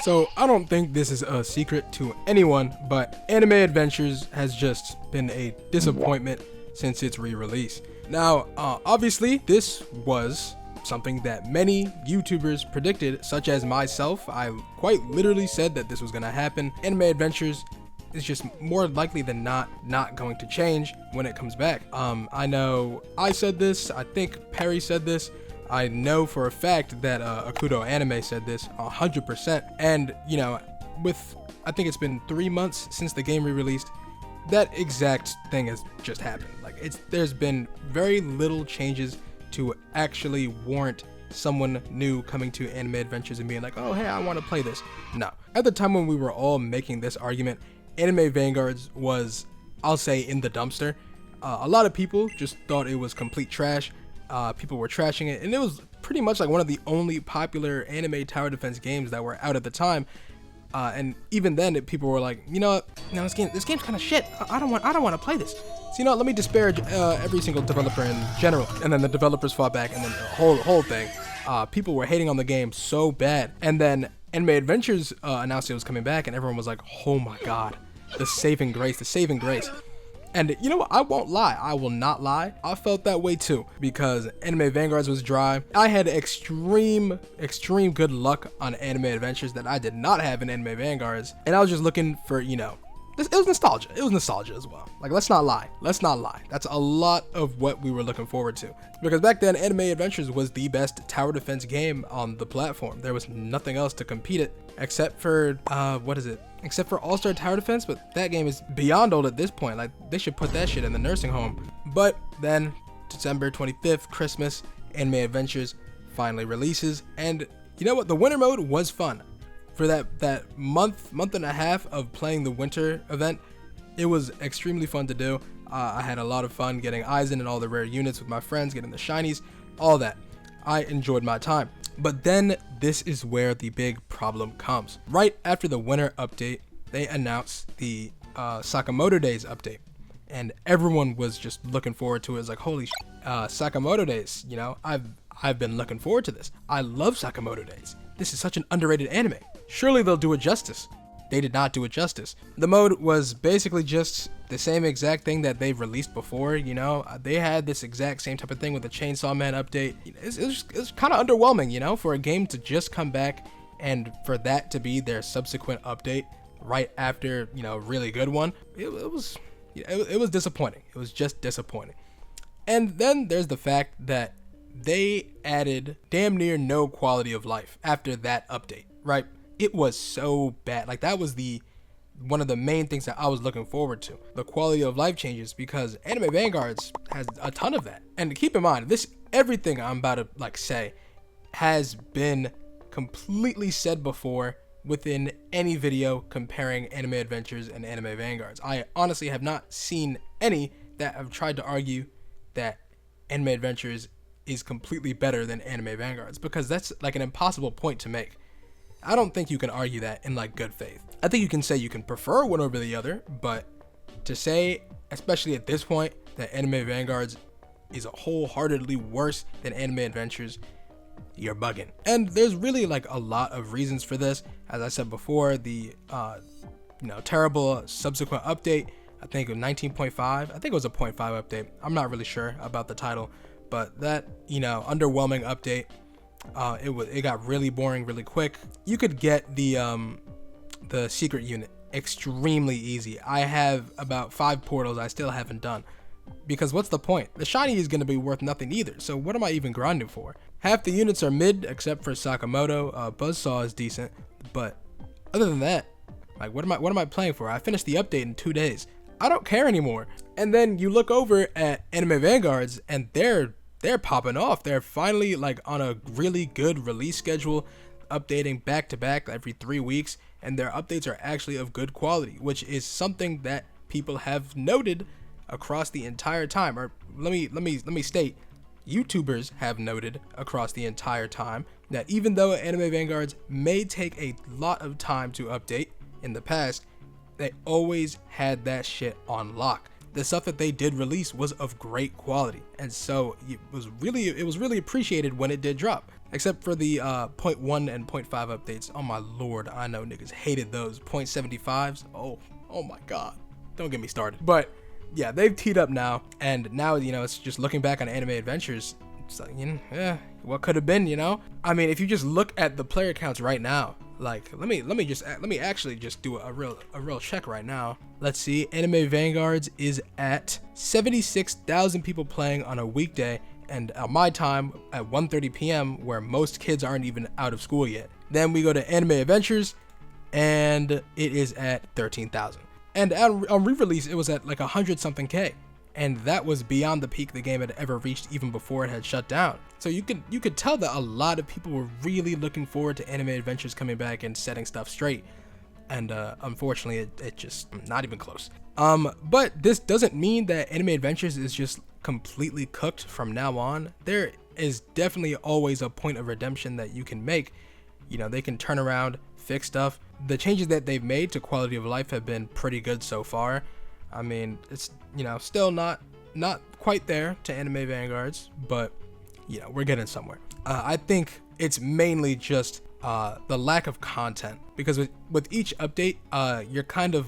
So I don't think this is a secret to anyone, but Anime Adventures has just been a disappointment since its re-release. Now, obviously, this was something that many YouTubers predicted, such as myself. I quite literally said that this was going to happen. Anime Adventures is just more likely than not going to change when it comes back. I know I said this, I think Perry said this, I know for a fact that Akudo Anime said this 100%. And, you know, I think it's been 3 months since the game re-released, that exact thing has just happened. Like, there's been very little changes to actually warrant someone new coming to Anime Adventures and being like, oh, hey, I want to play this. No. At the time when we were all making this argument, Anime Vanguards was, I'll say, in the dumpster. A lot of people just thought it was complete trash. People were trashing it, and it was pretty much like one of the only popular anime tower defense games that were out at the time. And even then, people were like, you know what, this game's kind of shit. I don't want to play this. So, you know, let me disparage every single developer in general. And then the developers fought back, and then the whole thing. People were hating on the game so bad. And then Anime Adventures announced it was coming back, and everyone was like, oh my god, the saving grace. And you know what? I won't lie. I will not lie. I felt that way too, because Anime Vanguards was dry. I had extreme good luck on Anime Adventures that I did not have in Anime Vanguards. And I was just looking for, you know, it was nostalgia. It was nostalgia as well. Like, let's not lie. That's a lot of what we were looking forward to. Because back then, Anime Adventures was the best tower defense game on the platform. There was nothing else to compete it except for, except for All-Star Tower Defense, but that game is beyond old at this point. Like, they should put that shit in the nursing home. But then, December 25th, Christmas, Anime Adventures finally releases. And you know what? The winter mode was fun. For that month and a half of playing the winter event, it was extremely fun to do. I had a lot of fun getting Aizen and all the rare units with my friends, getting the shinies, all that. I enjoyed my time. But then this is where the big problem comes. Right after the winter update, they announced the Sakamoto Days update. And everyone was just looking forward to it. It's like, holy shit, Sakamoto Days, you know, I've been looking forward to this. I love Sakamoto Days. This is such an underrated anime. Surely they'll do it justice. They did not do it justice. The mode was basically just the same exact thing that they've released before, you know. They had this exact same type of thing with the Chainsaw Man update. It was kind of underwhelming, you know, for a game to just come back and for that to be their subsequent update right after, you know, a really good one. It was disappointing. It was just disappointing. And then there's the fact that they added damn near no quality of life after that update, right? It was so bad. Like, that was one of the main things that I was looking forward to. The quality of life changes, because Anime Vanguards has a ton of that. And keep in mind, everything I'm about to say has been completely said before within any video comparing Anime Adventures and Anime Vanguards. I honestly have not seen any that have tried to argue that Anime Adventures is completely better than Anime Vanguards, because that's like an impossible point to make. I don't think you can argue that in like good faith. I think you can say you can prefer one over the other, but to say, especially at this point, that Anime Vanguards is wholeheartedly worse than Anime Adventures, you're bugging. And there's really like a lot of reasons for this. As I said before, the terrible subsequent update, I think of 19.5, I think it was a 0.5 update. I'm not really sure about the title, but that, you know, underwhelming update, it got really boring really quick. You could get the secret unit extremely easy. I have about 5 portals I still haven't done, because what's the point? The shiny is going to be worth nothing either, so what am I even grinding for? Half the units are mid except for Sakamoto. Buzzsaw is decent, but other than that, like, what am I playing for? I finished the update in 2 days. I don't care anymore. And then you look over at Anime Vanguards, and they're popping off. They're finally like on a really good release schedule, updating back to back every 3 weeks, and their updates are actually of good quality, which is something that people have noted across the entire time. Or let me state, YouTubers have noted across the entire time that even though Anime Vanguards may take a lot of time to update in the past, they always had that shit on lock. the stuff that they did release was of great quality, and so it was really appreciated when it did drop. Except for the 0.1 and 0.5 updates. Oh my lord, I know niggas hated those 0.75s. Oh my god, don't get me started. But yeah, they've teed up now, and now, you know, it's just looking back on Anime Adventures. It's like, you know, what could have been, you know? I mean, if you just look at the player counts right now, like, let me actually just do a real check right now. Let's see, Anime Vanguards is at 76,000 people playing on a weekday, and at my time at 1:30 p.m. where most kids aren't even out of school yet. Then we go to Anime Adventures, and it is at 13,000. And on re-release, it was at like 100-something K. And that was beyond the peak the game had ever reached even before it had shut down. So you could tell that a lot of people were really looking forward to Anime Adventures coming back and setting stuff straight. And unfortunately, it just not even close. But this doesn't mean that Anime Adventures is just completely cooked from now on. There is definitely always a point of redemption that you can make. You know, they can turn around, fix stuff. The changes that they've made to quality of life have been pretty good so far. I mean, it's, you know, still not quite there to Anime Vanguards, but, you know, we're getting somewhere. I think it's mainly just the lack of content, because with each update, you're kind of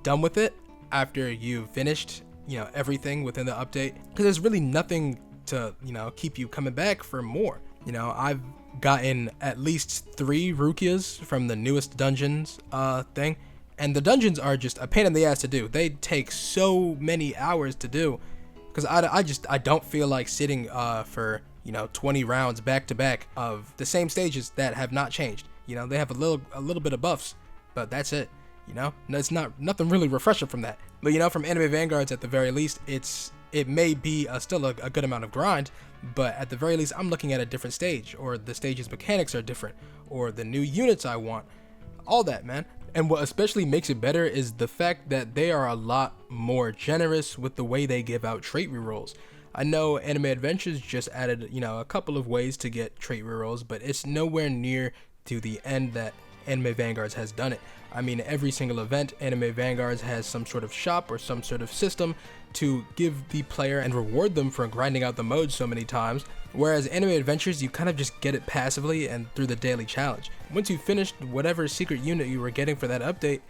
done with it after you've finished, you know, everything within the update, because there's really nothing to, you know, keep you coming back for more. You know, I've gotten at least 3 Rukias from the newest dungeons thing. And the dungeons are just a pain in the ass to do. They take so many hours to do, because I don't feel like sitting for, you know, 20 rounds back to back of the same stages that have not changed. You know, they have a little bit of buffs, but that's it. You know, it's nothing really refreshing from that. But, you know, from Anime Vanguards, at the very least, it may be still a good amount of grind, but at the very least, I'm looking at a different stage, or the stage's mechanics are different, or the new units I want, all that, man. And what especially makes it better is the fact that they are a lot more generous with the way they give out trait rerolls. I know Anime Adventures just added, you know, a couple of ways to get trait rerolls, but it's nowhere near to the end that Anime Vanguards has done it. I mean, every single event, Anime Vanguards has some sort of shop or some sort of system to give the player and reward them for grinding out the modes so many times, whereas Anime Adventures, you kind of just get it passively and through the daily challenge. Once you finished whatever secret unit you were getting for that update,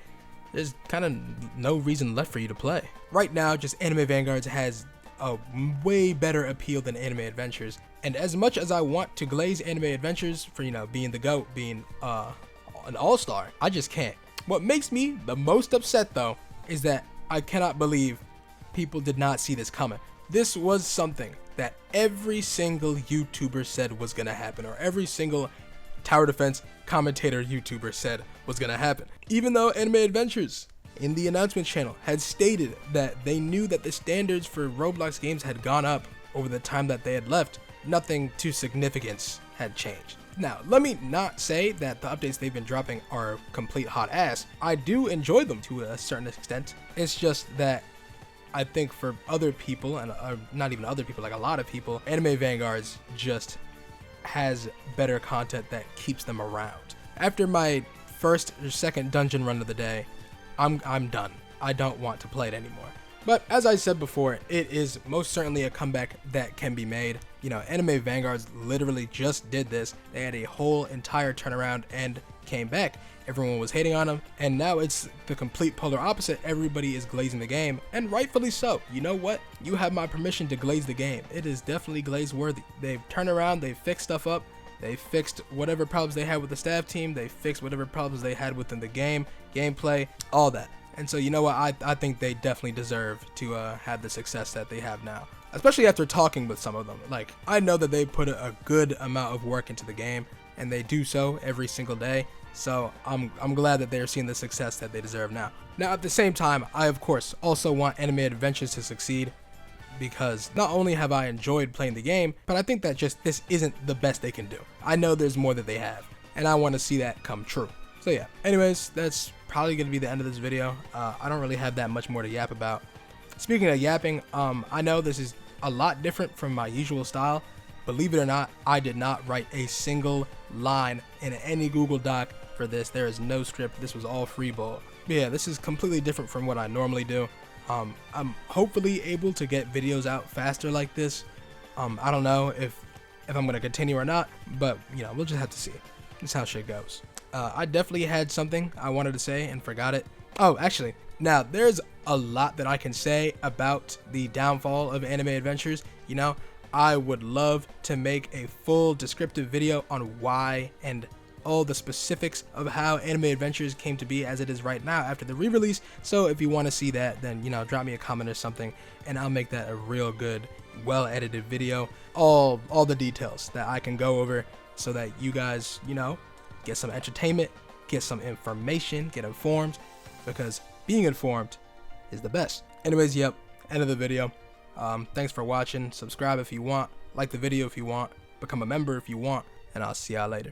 there's kind of no reason left for you to play. Right now, just Anime Vanguards has a way better appeal than Anime Adventures, and as much as I want to glaze Anime Adventures for, you know, being the GOAT, being an all-star, I just can't. What makes me the most upset, though, is that I cannot believe people did not see this coming. This was something that every single YouTuber said was gonna happen, or every single tower defense commentator YouTuber said was gonna happen. Even though Anime Adventures in the announcement channel had stated that they knew that the standards for Roblox games had gone up over the time that they had left, nothing to significance had changed. Now, let me not say that the updates they've been dropping are complete hot ass. I do enjoy them to a certain extent. It's just that I think for other people, and not even other people, like a lot of people, Anime Vanguards just has better content that keeps them around. After my first or second dungeon run of the day, I'm done. I don't want to play it anymore. But as I said before, it is most certainly a comeback that can be made. You know, Anime Vanguards literally just did this. They had a whole entire turnaround and came back. Everyone was hating on them, and now it's the complete polar opposite. Everybody is glazing the game, and rightfully so. You know what? You have my permission to glaze the game. It is definitely glaze worthy. They've turned around, they've fixed stuff up, they fixed whatever problems they had with the staff team, they fixed whatever problems they had within the game, gameplay, all that. And so, you know what, I think they definitely deserve to have the success that they have now. Especially after talking with some of them. Like, I know that they put a good amount of work into the game, and they do so every single day. So I'm glad that they're seeing the success that they deserve now. Now, at the same time, I of course also want Anime Adventures to succeed, because not only have I enjoyed playing the game, but I think that just this isn't the best they can do. I know there's more that they have, and I want to see that come true. So yeah, anyways, that's probably going to be the end of this video. I don't really have that much more to yap about. Speaking of yapping, I know this is a lot different from my usual style. Believe it or not, I did not write a single line in any Google Doc for this. There is no script. This was all freeball. But yeah, this is completely different from what I normally do. I'm hopefully able to get videos out faster like this. I don't know if I'm gonna continue or not, but you know, we'll just have to see. That's how shit goes. I definitely had something I wanted to say and forgot it. Oh, actually, now there's a lot that I can say about the downfall of Anime Adventures. You know, I would love to make a full descriptive video on why and all the specifics of how Anime Adventures came to be as it is right now after the re-release. So if you want to see that, then you know, drop me a comment or something and I'll make that a real good, well edited video, all the details that I can go over so that you guys, you know, get some entertainment, get some information, get informed, because being informed is the best. Anyways, yep, end of the video. Thanks for watching. Subscribe if you want, like the video if you want, become a member if you want, and I'll see y'all later.